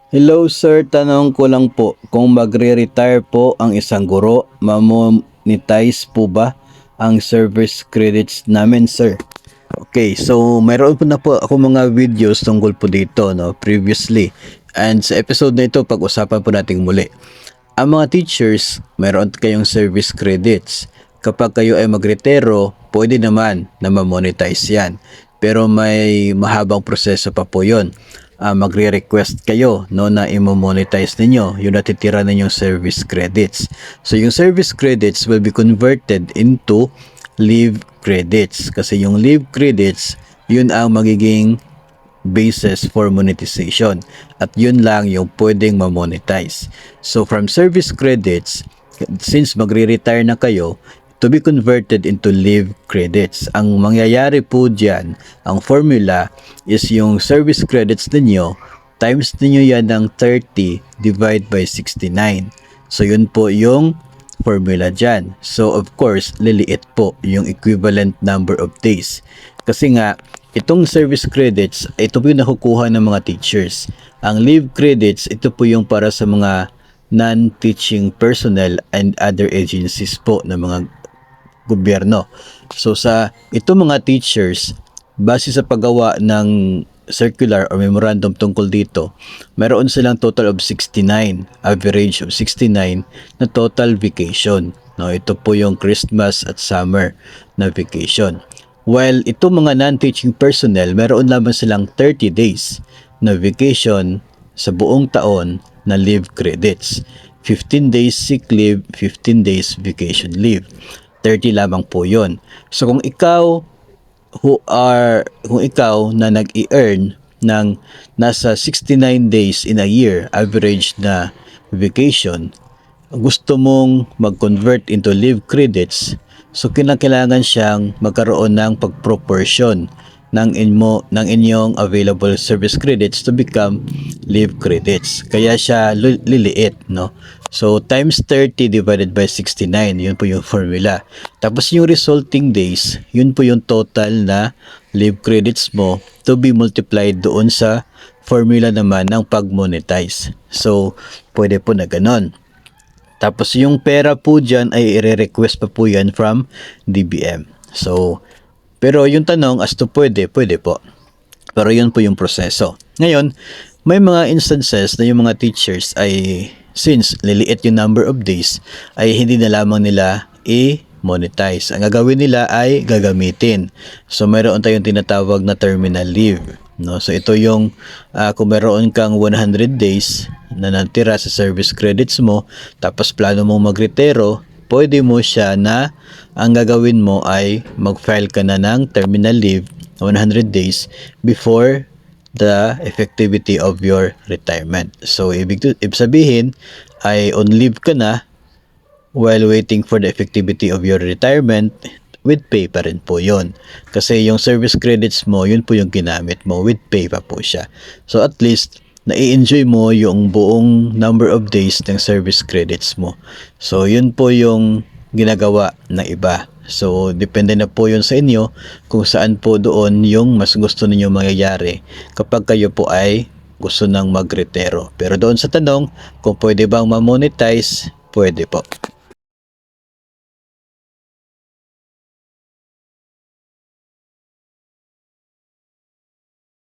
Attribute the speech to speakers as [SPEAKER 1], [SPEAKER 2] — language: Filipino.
[SPEAKER 1] Hello sir, tanong ko lang po, kung magre-retire po ang isang guro, mamonetize po ba ang service credits namin sir? Okay, so mayroon po na po ako mga videos tungkol po dito previously. And sa episode na ito, pag-usapan po natin muli. Ang mga teachers, mayroon kayong service credits. Kapag kayo ay magretiro, pwede naman na ma-monetize yan. Pero may mahabang proseso pa po yun. Magre-request kayo na i-monetize ninyo yung natitira ninyong service credits. So yung service credits will be converted into leave credits. Kasi yung leave credits, yun ang magiging basis for monetization. At yun lang yung pwedeng ma-monetize. So from service credits, since magre-retire na kayo, to be converted into leave credits. Ang mangyayari po dyan, ang formula is yung service credits ninyo, times ninyo yan ng 30 divide by 69. So yun po yung formula dyan. So of course, liliit po yung equivalent number of days. Kasi nga, itong service credits, ito po yung nakukuha ng mga teachers. Ang leave credits, ito po yung para sa mga non-teaching personnel and other agencies po ng mga gobyerno. So sa ito mga teachers, base sa paggawa ng circular or memorandum tungkol dito, meron silang total of 69, average of 69 na total vacation. Ito po yung Christmas at summer na vacation. While ito mga non-teaching personnel, meron lamang silang 30 days na vacation sa buong taon na leave credits. 15 days sick leave, 15 days vacation leave. 30 lamang po yon. So kung ikaw na nag-i-earn ng nasa 69 days in a year average na vacation, gusto mong mag-convert into leave credits, so kailangan siyang magkaroon ng pag-proportion ng inyong available service credits to become leave credits. Kaya siya liliit, no? So times 30 divided by 69, yun po yung formula. Tapos yung resulting days, yun po yung total na leave credits mo to be multiplied doon sa formula naman ng pag-monetize. So pwede po na ganon. Tapos yung pera po dyan ay i-request pa po yan from DBM. So pero yung tanong as to pwede po. Pero yun po yung proseso. Ngayon, may mga instances na yung mga teachers ay, since liliit yung number of days, ay hindi na lamang nila i-monetize. Ang gagawin nila ay gagamitin. So mayroon tayong tinatawag na terminal leave. So ito yung kung mayroon kang 100 days na natira sa service credits mo, tapos plano mong magretiro, pwede mo siya na ang gagawin mo ay mag-file ka na ng terminal leave 100 days before the effectivity of your retirement. So ibig sabihin ay on leave ka na while waiting for the effectivity of your retirement, with pay pa rin po yun. Kasi yung service credits mo, yun po yung ginamit mo, with pay pa po siya. So at least na-enjoy mo yung buong number of days ng service credits mo. So yun po yung ginagawa ng iba. So depende na po yun sa inyo kung saan po doon yung mas gusto ninyo mangyayari kapag kayo po ay gusto nang magretiro. Pero doon sa tanong kung pwede bang ma-monetize, pwede po.